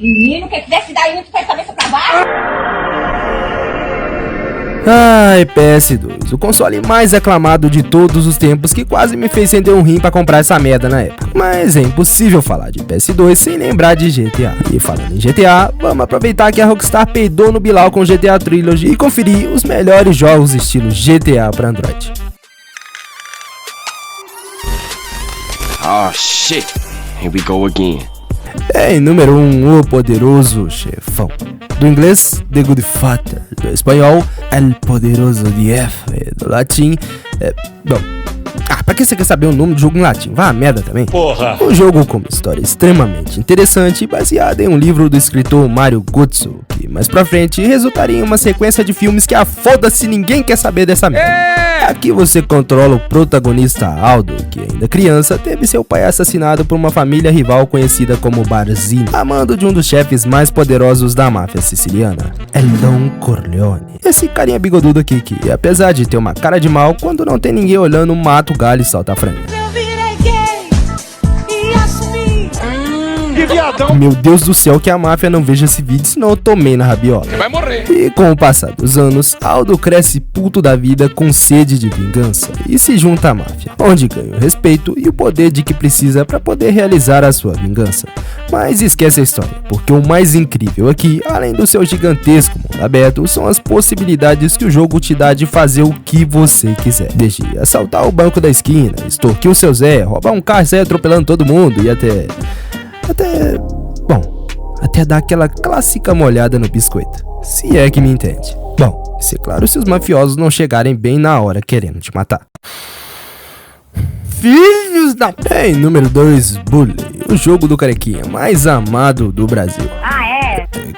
Menino, quem quiser daí muito faz cabeça pra baixo. Ai, PS2, o console mais aclamado de todos os tempos que quase me fez render um rim pra comprar essa merda na época. Mas é impossível falar de PS2 sem lembrar de GTA. E falando em GTA, vamos aproveitar que a Rockstar peidou no Bilal com GTA Trilogy e conferir os melhores jogos estilo GTA pra Android. Oh shit, here we go again. Em número 1, o poderoso chefão. Do inglês, The Good Father. Do espanhol, El Poderoso Diez. Do latim, pra que você quer saber o nome do jogo em latim? Vá a merda também. Porra! Um jogo com uma história extremamente interessante, baseada em um livro do escritor Mario Gozzo, que mais pra frente resultaria em uma sequência de filmes que foda-se, ninguém quer saber dessa merda. Aqui você controla o protagonista Aldo, que ainda criança teve seu pai assassinado por uma família rival conhecida como Barzini, a mando de um dos chefes mais poderosos da máfia siciliana, El Don Corleone. Esse carinha bigodudo aqui que, apesar de ter uma cara de mal, quando não tem ninguém olhando, mata o galho e solta a franga. Meu Deus do céu, que a máfia não veja esse vídeo, senão eu tomei na rabiola. Vai morrer. E com o passar dos anos, Aldo cresce puto da vida com sede de vingança e se junta à máfia, onde ganha o respeito e o poder de que precisa para poder realizar a sua vingança. Mas esquece a história, porque o mais incrível aqui, além do seu gigantesco mundo aberto, são as possibilidades que o jogo te dá de fazer o que você quiser. Desde assaltar o banco da esquina, extorquir o seu Zé, roubar um carro e sair atropelando todo mundo e até dar aquela clássica molhada no biscoito, se é que me entende. Bom, isso é claro se os mafiosos não chegarem bem na hora querendo te matar. Filhos da... Em número 2, Bully, o jogo do carequinha mais amado do Brasil.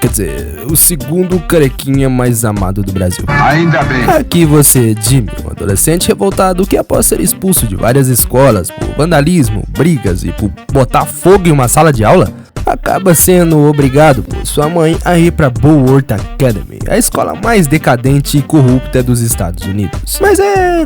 Quer dizer, o segundo carequinha mais amado do Brasil. Ainda bem. Aqui você, Jimmy, um adolescente revoltado que após ser expulso de várias escolas por vandalismo, brigas e por botar fogo em uma sala de aula, acaba sendo obrigado por sua mãe a ir pra Bulworth Academy, a escola mais decadente e corrupta dos Estados Unidos. Mas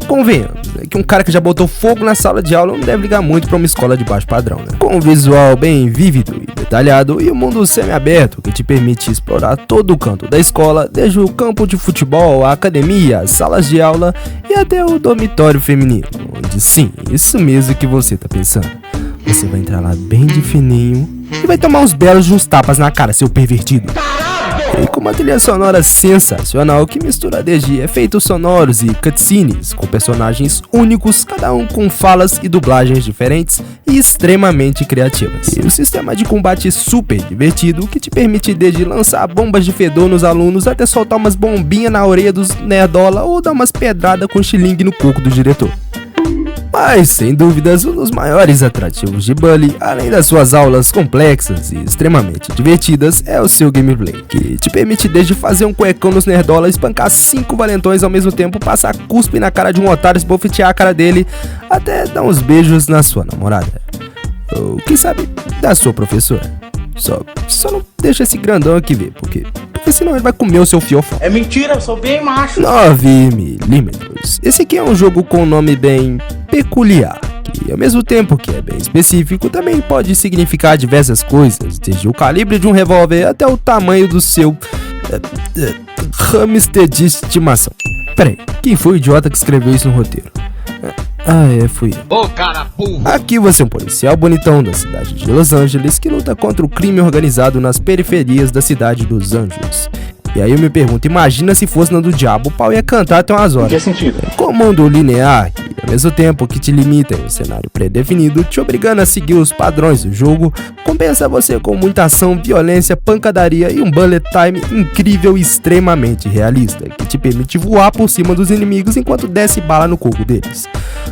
convenhamos, que um cara que já botou fogo na sala de aula não deve ligar muito pra uma escola de baixo padrão, né? Com um visual bem vívido e detalhado e um mundo semi-aberto que te permite explorar todo o canto da escola, desde o campo de futebol, a academia, as salas de aula e até o dormitório feminino, onde sim, isso mesmo que você tá pensando. Você vai entrar lá bem de fininho e vai tomar uns belos de uns tapas na cara, seu pervertido. E com uma trilha sonora sensacional que mistura desde efeitos sonoros e cutscenes com personagens únicos, cada um com falas e dublagens diferentes e extremamente criativas. E o sistema de combate super divertido que te permite desde lançar bombas de fedor nos alunos até soltar umas bombinhas na orelha dos nerdola ou dar umas pedradas com xilingue no coco do diretor. Mas, sem dúvidas, um dos maiores atrativos de Bully, além das suas aulas complexas e extremamente divertidas, é o seu gameplay, que te permite desde fazer um cuecão nos nerdola, espancar 5 valentões ao mesmo tempo, passar cuspe na cara de um otário, esbofetear a cara dele, até dar uns beijos na sua namorada. Ou, quem sabe, da sua professora. Só não deixa esse grandão aqui ver, porque senão ele vai comer o seu fiofó. É mentira, eu sou bem macho. 9mm. Esse aqui é um jogo com um nome bem peculiar, que ao mesmo tempo que é bem específico, também pode significar diversas coisas, desde o calibre de um revólver até o tamanho do seu hamster de estimação. Peraí, quem foi o idiota que escreveu isso no roteiro? Fui eu. Ô, cara burro! Aqui você é um policial bonitão da cidade de Los Angeles que luta contra o crime organizado nas periferias da cidade dos Anjos. E aí eu me pergunto, imagina se fosse na do diabo, o pau ia cantar até umas horas. Que sentido? Com o mundo linear, que ao mesmo tempo que te limita em um cenário pré-definido, te obrigando a seguir os padrões do jogo, compensa você com muita ação, violência, pancadaria e um bullet time incrível e extremamente realista, que te permite voar por cima dos inimigos enquanto desce bala no coco deles.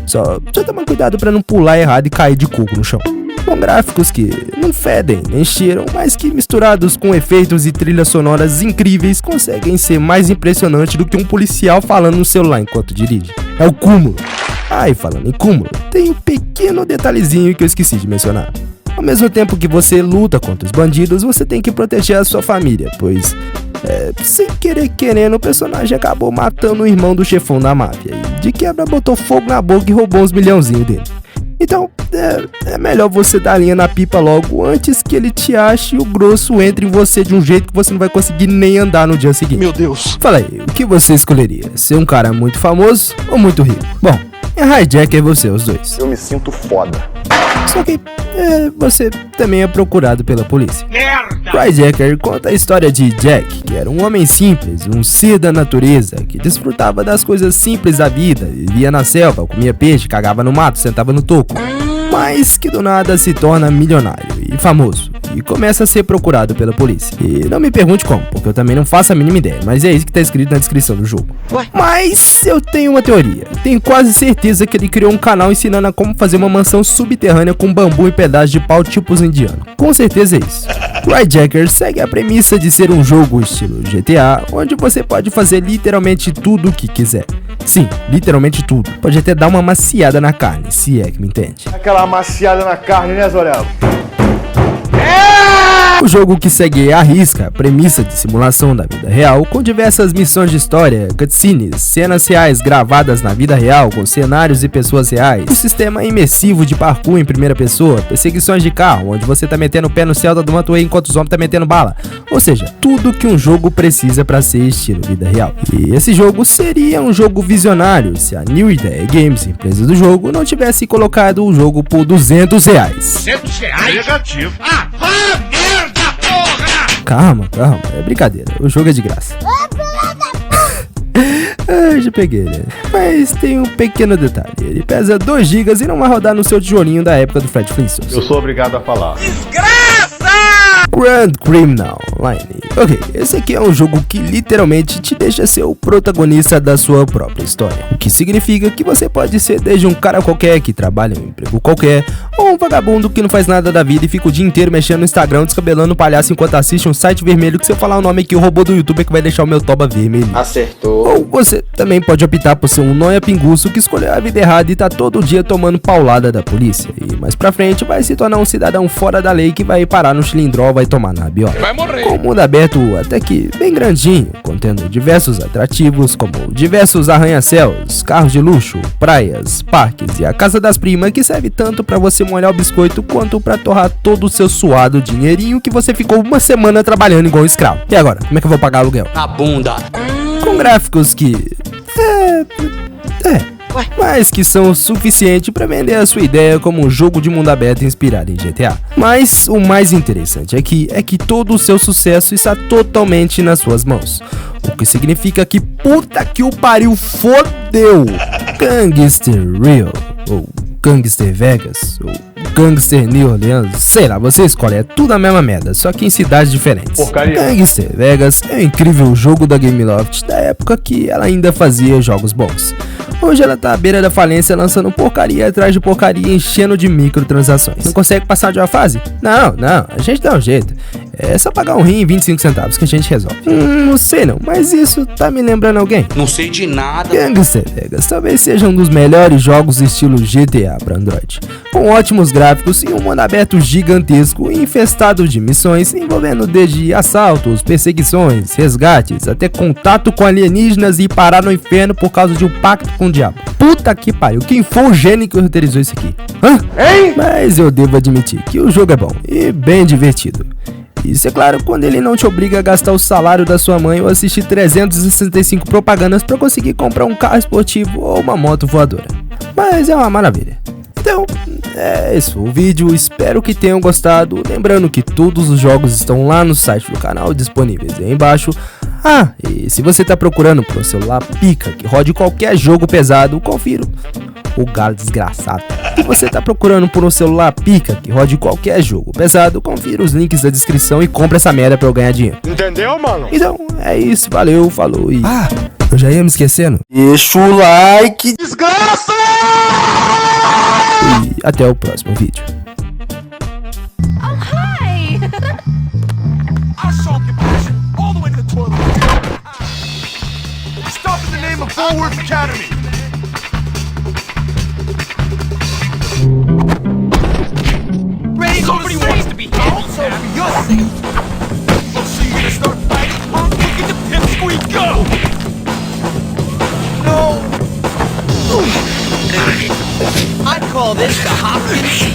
Só toma cuidado pra não pular errado e cair de coco no chão. Com gráficos que não fedem nem cheiram, mas que misturados com efeitos e trilhas sonoras incríveis conseguem ser mais impressionante do que um policial falando no celular enquanto dirige. É o cúmulo. E falando em cúmulo, tem um pequeno detalhezinho que eu esqueci de mencionar. Ao mesmo tempo que você luta contra os bandidos, você tem que proteger a sua família, pois sem querer querendo, o personagem acabou matando o irmão do chefão da máfia e de quebra botou fogo na boca e roubou uns milhãozinhos dele. Então, é melhor você dar a linha na pipa logo antes que ele te ache e o grosso entre em você de um jeito que você não vai conseguir nem andar no dia seguinte. Meu Deus. Fala aí, o que você escolheria? Ser um cara muito famoso ou muito rico? Bom, em Hijacker você, os dois. Eu me sinto foda. Só que você também é procurado pela polícia. Hijacker conta a história de Jack, que era um homem simples, um ser da natureza, que desfrutava das coisas simples da vida, vivia na selva, comia peixe, cagava no mato, sentava no toco, mas que do nada se torna milionário e famoso, e começa a ser procurado pela polícia. E não me pergunte como, porque eu também não faço a mínima ideia, mas é isso que tá escrito na descrição do jogo. Mas eu tenho uma teoria, tenho quase certeza que ele criou um canal ensinando a como fazer uma mansão subterrânea com bambu e pedaços de pau tipo os indianos. Com certeza é isso. Hijacker segue a premissa de ser um jogo estilo GTA, onde você pode fazer literalmente tudo o que quiser. Sim, literalmente tudo. Pode até dar uma maciada na carne, se é que me entende. Aquela amaciada na carne, né, Zorelo? O jogo que segue à risca a premissa de simulação da vida real, com diversas missões de história, cutscenes, cenas reais gravadas na vida real com cenários e pessoas reais, um sistema imersivo de parkour em primeira pessoa, perseguições de carro, onde você tá metendo o pé no céu do motorway enquanto os homens tá metendo bala, ou seja, tudo que um jogo precisa para ser estilo vida real. E esse jogo seria um jogo visionário se a New Idea Games, empresa do jogo, não tivesse colocado o jogo por R$200. R$200? Negativo. Ah, merda, porra! Calma, é brincadeira, o jogo é de graça. Já peguei, né? Mas tem um pequeno detalhe, ele pesa 2 GB e não vai rodar no seu tijolinho da época do Fred Flintstone. Eu sou obrigado a falar. Grand Criminal Online. Ok, esse aqui é um jogo que literalmente te deixa ser o protagonista da sua própria história. O que significa que você pode ser desde um cara qualquer que trabalha em um emprego qualquer, ou um vagabundo que não faz nada da vida e fica o dia inteiro mexendo no Instagram, descabelando o palhaço enquanto assiste um site vermelho que se eu falar o nome aqui, o robô do YouTube é que vai deixar o meu toba vermelho. Acertou. Ou você também pode optar por ser um noia pinguço que escolheu a vida errada e tá todo dia tomando paulada da polícia. E mais pra frente vai se tornar um cidadão fora da lei que vai parar no cilindró, vai tomar na rabiola. Vai morrer. Com o mundo aberto até que bem grandinho, contendo diversos atrativos como diversos arranha-céus, carros de luxo, praias, parques e a casa das primas que serve tanto pra você molhar o biscoito quanto pra torrar todo o seu suado dinheirinho que você ficou uma semana trabalhando igual um escravo. E agora, como é que eu vou pagar aluguel? Na bunda. Com gráficos que... mas que são o suficiente para vender a sua ideia como um jogo de mundo aberto inspirado em GTA. Mas o mais interessante aqui é que todo o seu sucesso está totalmente nas suas mãos. O que significa que puta que o pariu, fodeu! Gangster Real, ou Gangster Vegas, ou Gangster New Orleans, sei lá, você escolhe, é tudo a mesma merda, só que em cidades diferentes. Porcaria. Gangster Vegas é um incrível jogo da Gameloft da época que ela ainda fazia jogos bons. Hoje ela tá à beira da falência lançando porcaria atrás de porcaria, enchendo de microtransações. Não consegue passar de uma fase? Não, a gente dá um jeito. É só pagar um rim e 25 centavos que a gente resolve. Não sei não, mas isso tá me lembrando alguém. Não sei de nada. Gangster Vegas talvez seja um dos melhores jogos estilo GTA para Android, com ótimos gráficos e um mundo aberto gigantesco e infestado de missões envolvendo desde assaltos, perseguições, resgates, até contato com alienígenas e parar no inferno por causa de um pacto com o diabo. Puta que pariu, quem foi o gênio que roteirizou isso aqui? Hein? Mas eu devo admitir que o jogo é bom e bem divertido. Isso é claro quando ele não te obriga a gastar o salário da sua mãe ou assistir 365 propagandas para conseguir comprar um carro esportivo ou uma moto voadora. Mas é uma maravilha. Então, é isso o vídeo, espero que tenham gostado. Lembrando que todos os jogos estão lá no site do canal, disponíveis aí embaixo. E se você tá procurando por um celular pica que rode qualquer jogo pesado, confira. O galo desgraçado. Se você tá procurando por um celular pica que rode qualquer jogo pesado, confira os links da descrição e compra essa merda pra eu ganhar dinheiro. Entendeu, mano? Então, é isso, valeu, falou e... eu já ia me esquecendo. Deixa o like. Desgraça! E até o próximo vídeo. Hi! I saw the passion all the way to the toilet. Stop in the name of Forward Academy. Somebody wants to be handicapped. You're safe. Oh, so you're gonna start fighting, punk? Look at the pipsqueak go! No! I'd call this